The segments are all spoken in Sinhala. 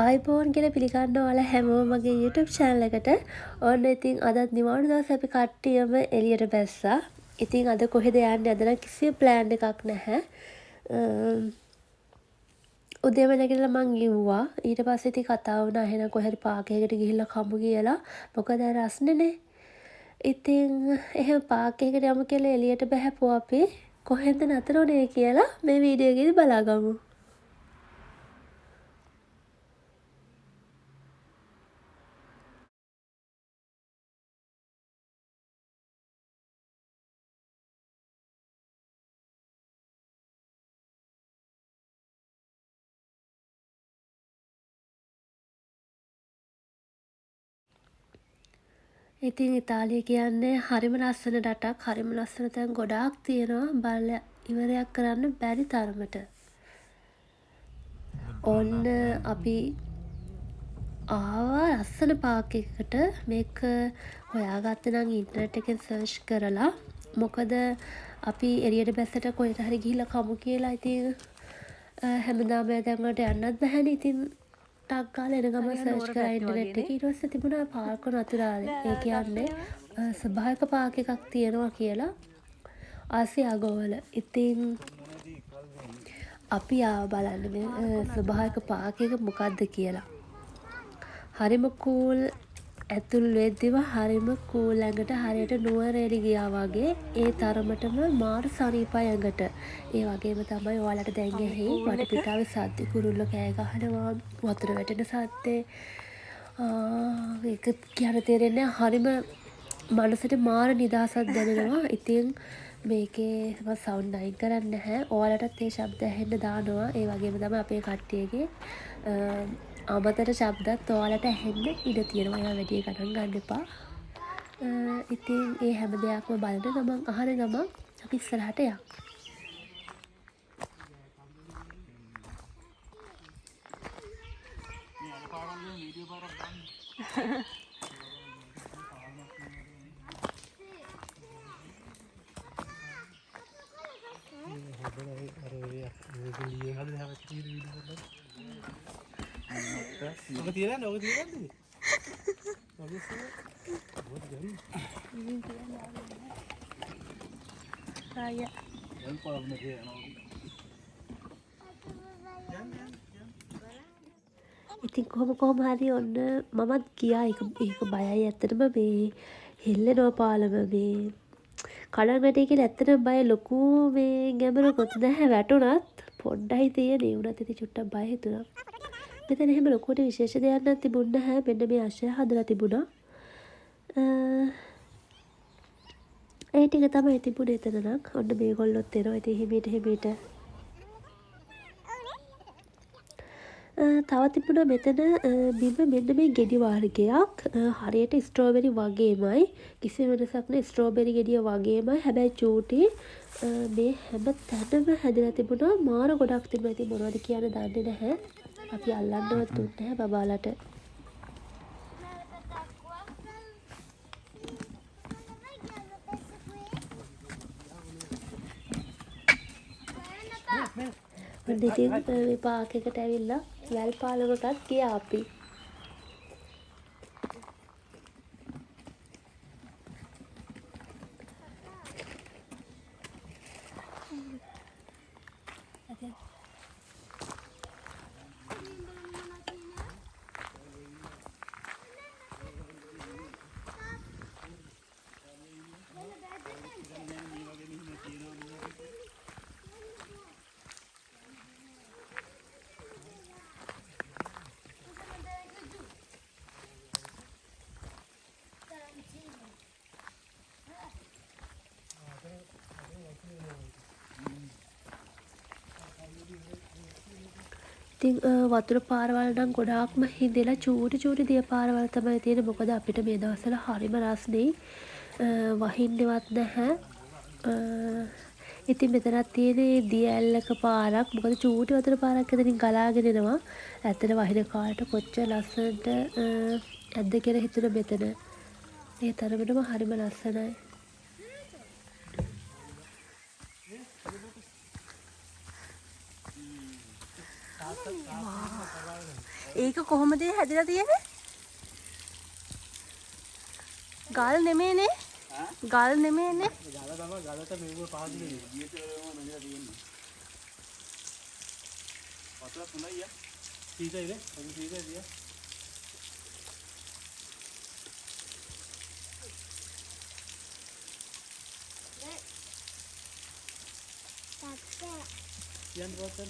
ආයිබෝන් කියලා පිළිගන්න ඔයාලා හැමෝම මගේ YouTube channel එකට. ඔන්න ඉතින් අදත් නිවාඩු දවස් අපි කට්ටියම එළියට බැස්සා. ඉතින් අද කොහෙද යන්නේ? අද නම් කිසිම plan එකක් නැහැ. උදේම නැගිටලා මං ඉව්වා. ඊට පස්සේ ඉතින් කතා වුණා එහෙනම් කොහෙද පාක් එකකට ගිහිල්ලා කමු කියලා. මොකද රස්නේනේ. ඉතින් එහෙම පාක් එකකට යමු කියලා එළියට බහැපුවා අපි. කොහෙන්ද නතර වුනේ කියලා මේ වීඩියෝ එකේදී බලාගමු. ඉතින් ඉතාලිය කියන්නේ හරිම ලස්සන රටක්. හරිම ලස්සන තැන් ගොඩාක් තියෙනවා. බලලා ඉවරයක් කරන්න බැරි තරමට. ඔන්න අපි ආවා ලස්සන පාක් එකකට. මේක හොයාගත්තේ නම් ඉන්ටර්නෙට් එකෙන් සර්ච් කරලා. මොකද අපි එළියට බැස්සට කොහෙට හරි ගිහිල්ලා කමු කියලා. ඉතින් හැමදාම දැන් වලට යන්නත් බැහැනේ. ඉතින් ටක් ගාලා එන ගමන් සර්ච් කරා ඉන්ටර්නෙට් එකේ. ඊට පස්සේ තිබුණා පාර්ක නතුරාලේ. ඒ කියන්නේ ස්වභාවික පාර්ක් එකක් තියෙනවා කියලා ආසියාගෝවල. ඉතින් අපි ආව බලන්න මේ ස්වභාවික පාර්ක් එක මොකක්ද කියලා. හරිම කූල් ඇතුල් වෙද්දිම හරිම කූල් ඇඟට හරියට නුවරඑළි ගියා වගේ. ඒ තරමටම මාර සනීපයි ඇඟට. ඒ වගේම තමයි ඔයාලට දැන් ඇහි වටපිටාවේ සද්ද කුරුල්ලෝ කෑ ගහනවා, වතුර වැටෙන සද්දේ. ඒක කියන්න තේරෙන්නේ හරිම මනසට මාර නිදහසක් දැනෙනවා. ඉතින් මේකේ සවුන්ඩ් අයින් කරන්නේ නැහැ. ඔයාලටත් ඒ ශබ්ද ඇහෙන්න දානවා. ඒ වගේම තමයි අපේ කට්ටියගේ අමතර ශබ්දත් ඔයාලට ඇහෙන්න ඉඩ තියෙනවා. ඒවා වැඩි ගණන් ගන්න එපා. ඉතින් ඒ හැම දෙයක්ම බලන ගමන් අහන ගමන් අපි ඉස්සරහට යමු. ඉතින් කොහොම හරි ඔන්න මමත් ගියා. ඒක බයයි ඇත්තටම මේ හෙල්ලෙනවා පාලම මේ කඩන් වැටේ කියලා ඇත්තටම බය ලොකු මේ ගැඹුරකුත් නැහැ. වැටුණත් පොඩ්ඩයි තියෙන්නේ. උනත් ඉතින් චුට්ටක් බය හිතුණා. මෙතන එහෙම ලොකුවට විශේෂ දෙයක් නම් තිබුණ නැහැ. මෙන්න මේ ආශ්‍රය හදලා තිබුණා. ඒ ටික තමයි තිබුණේ එතන නම්. ඔන්න මේගොල්ලොත් එනවා. ඉතින් හිමීට තව තිබුණා මෙතන බිම මෙන්න මේ ගෙඩි වර්ගයක්. හරියට ස්ට්‍රෝබෙරි වගේමයි. කිසි වෙනසක් නෑ. ස්ට්‍රෝබෙරි ගෙඩිය වගේමයි. හැබැයි චූටි. මේ හැම තැනම හැදලා තිබුණා. මාර ගොඩක් තිබුණා. ඉතින් මොනවද කියන්න දන්නේ නැහැ. අපි අල්ලන්නවත් දුන්නේ නැහැ බබාලට. ඉතින් මේ පාක් එකට ඇවිල්ලා වැල් පාලමටත් ගියා අපි. ඉතින් වතුර පාරවල් නම් ගොඩාක්ම හිඳලා චූටි දිය පාරවල් තමයි තියෙන්නේ. මොකද අපිට මේ දවස්වල හරිම රස්නේ. වහින්නවත් නැහැ. ඉතින් මෙතනක් තියෙන්නේ දිය ඇල්ලක පාරක්. මොකද චූටි වතුර පාරක් එතනින් ගලාගෙන එනවා. ඇත්තට වහින කාලට කොච්චර ලස්සනට ඇද්ද කියලා හිතුණ මෙතන. ඒ තරමටම හරිම ලස්සනයි. ඒක කොහොමද හැදලා තියෙන්නේ? ගල් නෙමෙයිනේ. ගල් නෙමෙයිනේ. ගල තමයි ගලට මේව පහදිනේ. ගියතරම මෙහෙලා තියෙන්නේ. වතුරක් හොඳයි යා. සීතයිද? පොඩි සීතයිද යා. යන්න බෝතල්.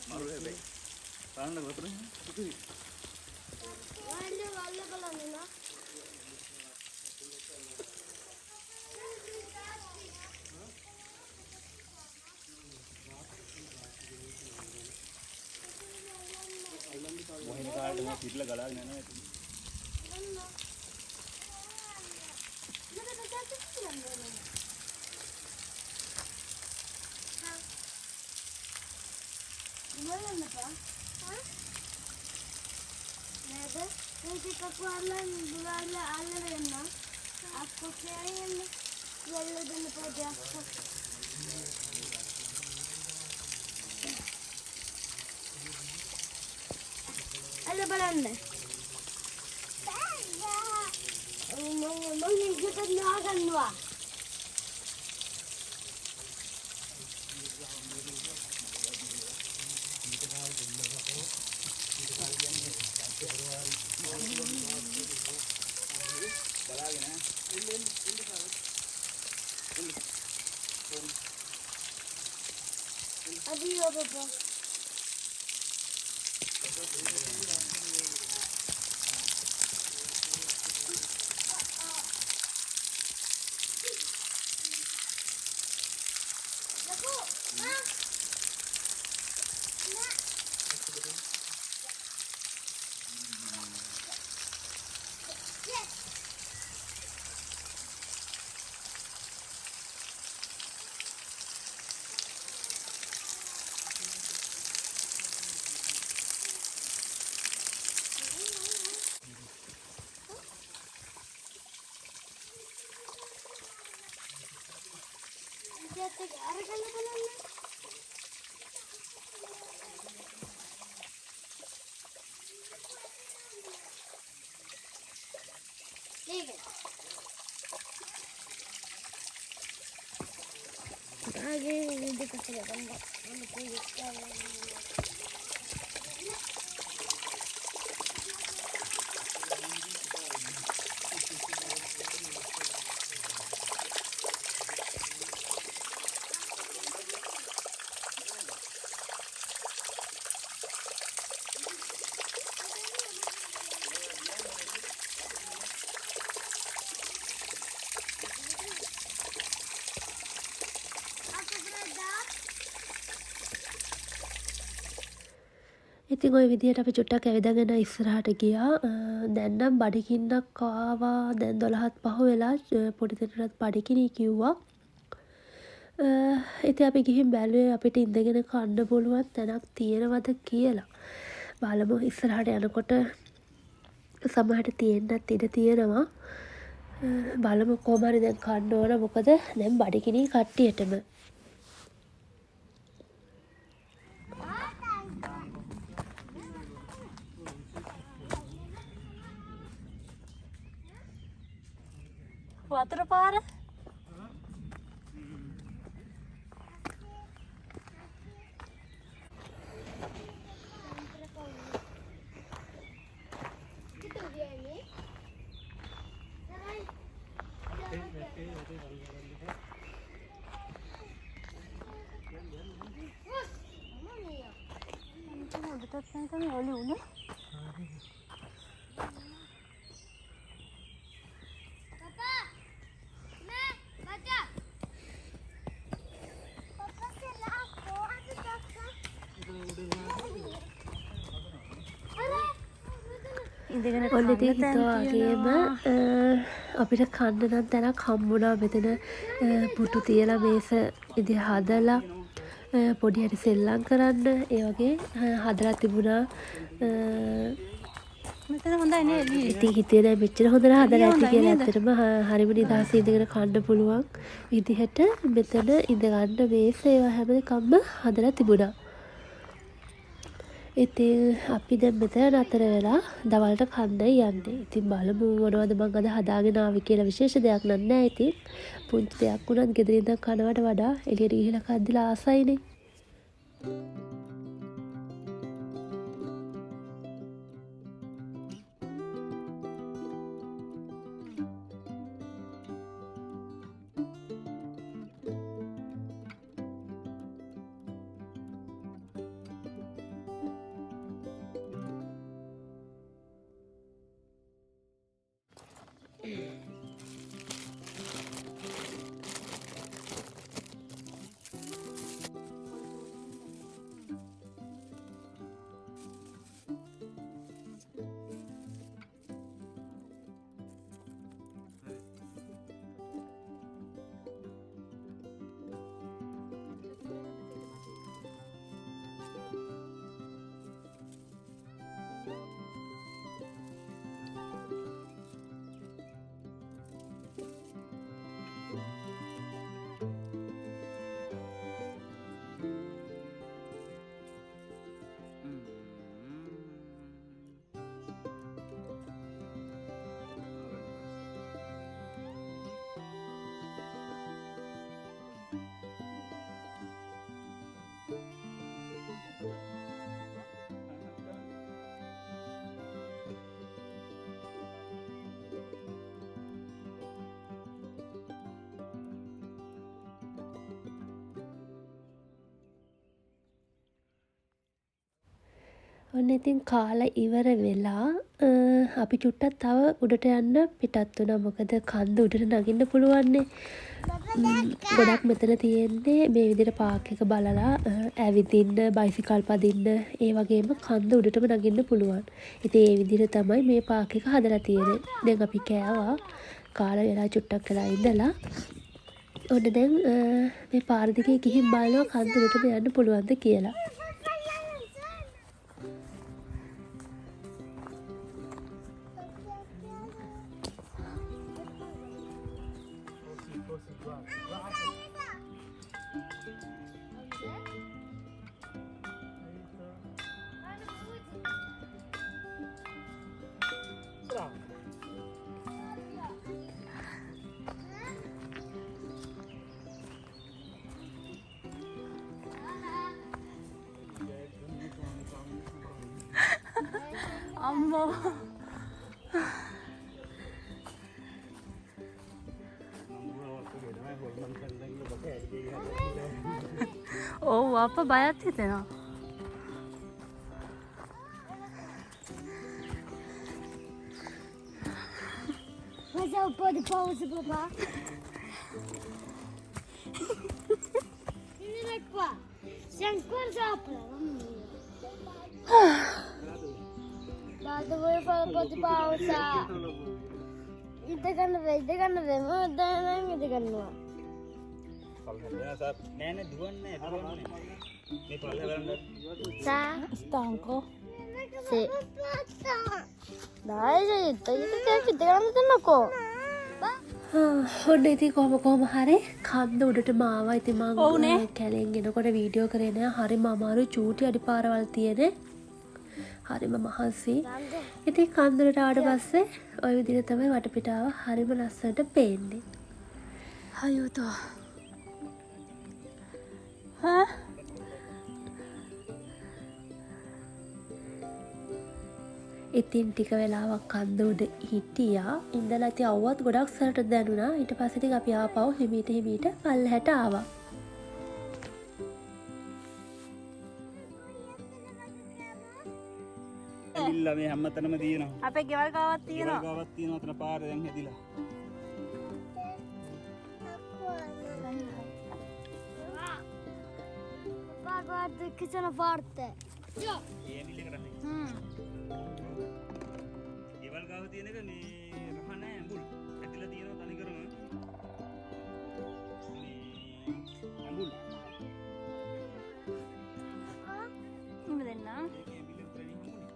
මරු හැබැයි. බලන්න වතුර. ඉතිරි. මොහින කාලේ මම පිටලා ගලාගෙන යනවා ඒක. Ayo බලන්න. මම ඉස්සරහට නාගන්නවා. Adiós, papá. ඉතින් ওই විදිහට අපි චුට්ටක් ඇවිදගෙන ඉස්සරහට ගියා. දැන් නම් බඩගින්නක් ආවා. දැන් 12ත් පහ වෙලා පොඩි දෙන්නටත් බඩගිනි කිව්වා. ඉතින් අපි ගිහින් බැලුවේ අපිට ඉඳගෙන කන්න පුළුවන් තැනක් තියෙනවද කියලා. බලමු ඉස්සරහට යනකොට සමහරට තියෙන්නත් ඉඩ තියෙනවා. බලමු කොහොම හරි දැන් කන්න ඕන. මොකද දැන් බඩගිනි කට්ටියටම. වතුර පාර ඔලි උනේ ඔන්න ඉතින් හිතුවාගේම අපිට කන්න නම් තැනක් හම්බුණා. මෙතන පුටු තියලා මේස ඉතින් හදලා පොඩි හරි සෙල්ලම් කරන්න ඒ වගේ හදලා තිබුණා. මෙතන හොඳයි නේ එළිය. ඉතින් හිතේ දැන් මෙච්චර හොඳට හදලා ඇති කියලා ඇත්තටම හරිම නිදහසේ ඉඳගෙන කන්න පුළුවන් විදිහට මෙතන ඉඳ ගන්න මේස ඒවා හැමදේකම හදලා තිබුණා. ඉතින් අපි දැන් මෙතන නතර වෙලා දවල්ට කන්නයි යන්නේ. ඉතින් බලමු මොනවද මං අද හදාගෙන ආවේ කියලා. විශේෂ දෙයක් නෑ. ඉතින් පුංචි දෙයක් වුණත් ගෙදර ඉඳන් කනවට වඩා එළියට ගිහිල්ලා කද්දිලා ආසයිනේ. ඔන්න ඉතින් කාලා ඉවර වෙලා අපි චුට්ටක් තව උඩට යන්න පිටත් වුණා. මොකද කන්ද උඩට නගින්න පුළුවන්නේ. ගොඩක් මෙතන තියෙන්නේ මේ විදිහට පාක් එක බලලා ඇවිදින්න, බයිසිකල් පදින්න, ඒ වගේම කන්ද උඩටම නගින්න පුළුවන්. ඉතින් ඒ විදිහට තමයි මේ පාක් එක හදලා තියෙන්නේ. දැන් අපි කෑවා. කාලා වෙලා චුට්ටක් වෙලා ඉඳලා ඔන්න දැන් මේ පාර දිගේ ගිහින් බලනවා කන්ද උඩටම යන්න පුළුවන්ද කියලා. අම්මෝ ඔව් අප්පා බයත් හිතෙනවා. Mas eu pode pausa, papá. Menina, pá. Sem coisa, pá. Dado vou falar pode pausa. Ita kan ve, mo dana me ganwa. නෑනේ දුවන්නේ මේ පල්ලේ බලන්න. Sa. ස්ථාංකෝ Se. Dai, ita kita kan tenako. ඔන්න ඉතින් කොහොම හරි කන්ද උඩටම ආවා. ඉතින් ඔව්නේ. මම කැලෙන් එනකොට වීඩියෝ කරේ නෑ. හරිම අමාරු චූටි අඩිපාරවල් තියෙන්නේ. හරිම මහන්සි. ඉතින් කන්ද උඩට ආවට පස්සේ ওই විදිහට තමයි වටපිටාව හරිම ලස්සනට පේන්නේ. හයුතෝ හා ඉතින් ටික වෙලාවක් කන්ද උඩ හිටියා. ඉඳලා ඉතින් අවුවත් ගොඩක් සරට දැනුණා. ඊට පස්සේ ඉතින් අපි ආපහු හිමීට පල්ලෙහාට ආවා. ඇවිල්ලා මේ හැමතැනම තියෙනවා. අපේ ගෙවල් ගාවක් ගෙවල් තියෙනවා. ගාවක් තියෙනවා. අතන පාර දැන් හැදිලා. Papá, guarda che sono forte. ඒ ඇවිල්ලා කරන්නේ. ගෙවල් ගාව තියෙන එක මේ රහ නැහැ ඇඹුල්. හැදිලා තියෙනවා තනිකරම. මේ ඇඹුල්. ඉන්න දෙන්න. ඒකේ ඇවිල්ලා ප්‍රණී හම්බුනේ.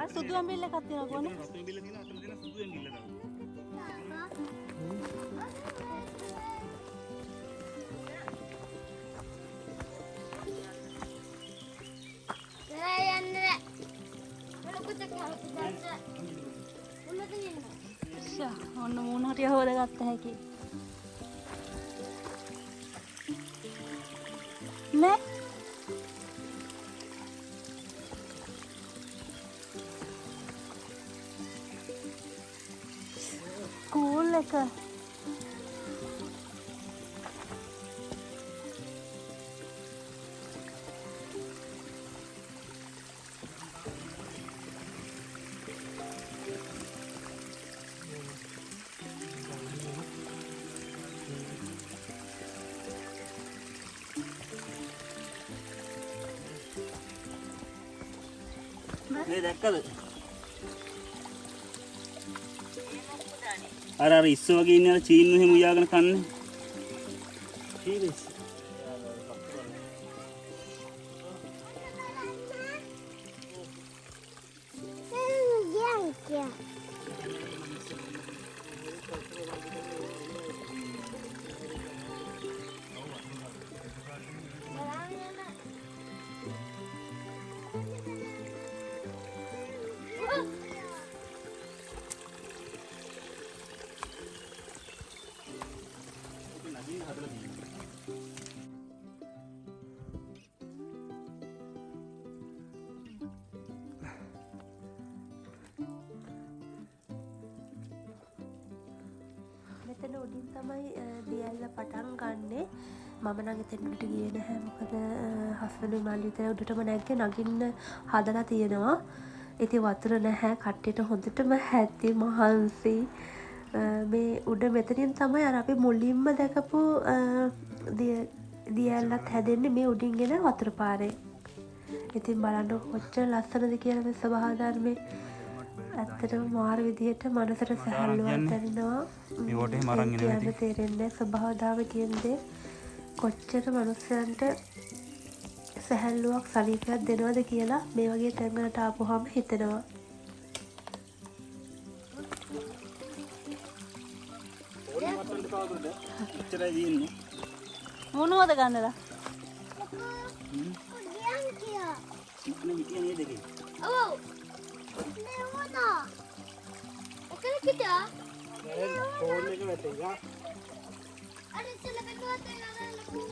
අර සුදු අඹිල්ල එකක් තියෙනවා කොහොනේ? රතු ඇඹිල්ල තියෙනවා. අතන තියෙන සුදු ඇඹිල්ල තමයි. ඔන්න මූණ හරිය හොදගත්ත හැකි. නෑ. කූල් එක. මේ දැක්කද? අර ඉස්ස වගේ ඉන්න අර චීනු එහෙම උයාගෙන කන්නේ. සීරියස්. මෙතන උඩින් තමයි දියල්ල පටන් ගන්නෙ. මම නම් එතන උඩට ගියේ නැහැ. මොකද හස්බන්ඩ් මල්ලි විතර උඩටම නැග්ගේ නගින්න හදලා තියෙනවා. ඉතින් වතුර නැහැ. කට්ටියට හොඳටම හැති මහන්සි. මේ උඩ මෙතනින් තමයි අර අපි මුලින්ම දැකපු දියල්ලත් හැදෙන්නේ මේ උඩින් එන වතුර පාරේ. ඉතින් බලන්න කොච්චර ලස්සනද කියලා මේ සබහා ධර්මේ. ඇත්තටම මාර විදියට මනසට සැහැල්ලුවක් දැනෙනවා. මේකට එහෙම අරන් එන හැටි තේරෙන්නේ සබහාදාව කියන්නේ කොච්චර මනුස්සයන්ට සැහැල්ලුවක් සනීපයක් දෙනවද කියලා මේ වගේ තැන්වලට ආපුවාම හිතෙනවා. එච්චරයි දින්නේ. මූණ හොද ගන්නද? ඉක්නේ හිටියේ නේද එකේ? ඔව්. නේ එකල කිතා. ෆෝන් එක වැටෙලා. අර ඉස්සෙල්ලා බෙකුවත් නගලකෝ.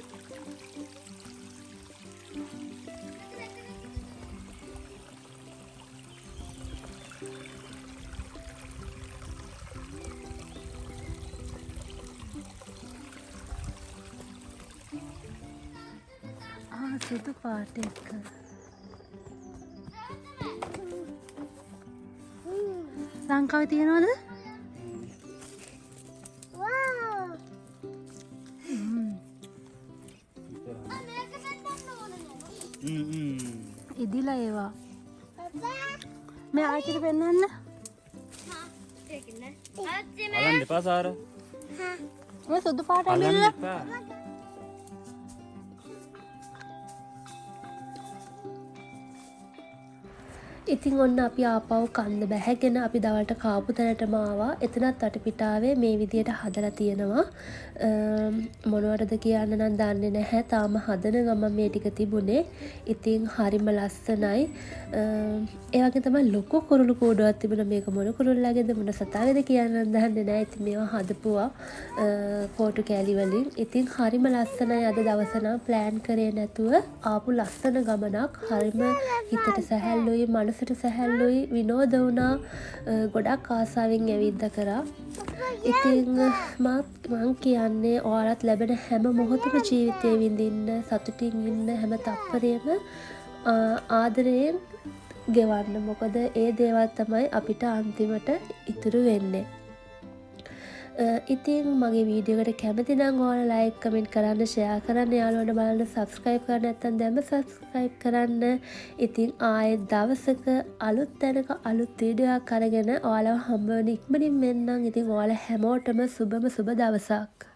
සුදු පාට එක. ලංකාවේ තියනවද? වාව්. ඉදිලා ඒවා. පපා. මේ ආච්චිට පෙන්නන්න. අලන් දෙපා සාර. මේ සුදු පාට අලන් ඇඳිලා. දෙපා. ඉතින් ඔන්න අපි ආපහු කන්ද බැහැගෙන අපි දවල්ට කාපු තැනටම ආවා. එතනත් වටපිටාවේ මේ විදියට හදලා තියෙනවා. මොනවටද කියන්න නම් දන්නේ නැහැ. තාම හදන ගමන් මේ ටික තිබුණේ. ඉතින් හරිම ලස්සනයි. ඒ වගේ තමයි ලොකු කුරුළු කූඩුවක් තිබුණා. මේක මොන කුරුල්ලාගේද මොන සතාගේද කියන්න නම් දන්නේ නැහැ. ඉතින් මේවා හදපුවා කෝටු කෑලි වලින්. ඉතින් හරිම ලස්සනයි. අද දවස නම් ප්ලෑන් කරේ නැතුව ආපු ලස්සන ගමනක්. හරිම හිතට සැහැල්ලුයි මනසට සැහැල්ලුයි විනෝද වුණා. ගොඩක් ආසාවෙන් ඇවිද්ද කරා. ඉතින් මං කියන්නේ ඔයාලත් ලැබෙන හැම මොහොතම ජීවිතේ විඳින්න සතුටින් ඉන්න හැම තප්පරයම ආදරයෙන් ගෙවන්න. මොකද ඒ දේවල් තමයි අපිට අන්තිමට ඉතුරු වෙන්නේ. ඉතින් මගේ වීඩියෝ එකට කැමති නම් ඔයාලා ලයික් කමෙන්ට් කරන්න ෂෙයා කරන්න යාළුවන්ට බලන්න සබ්ස්ක්‍රයිබ් කරන්න නැත්නම් දැන්ම සබ්ස්ක්‍රයිබ් කරන්න. ඉතින් ආයෙත් දවසක අලුත් තැනක අලුත් වීඩියෝ එකක් අරගෙන ඔයාලව හම්බ වෙන ඉක්මනින් මෙන්නම්. ඉතින් ඔයාලා හැමෝටම සුබම සුබ දවසක්.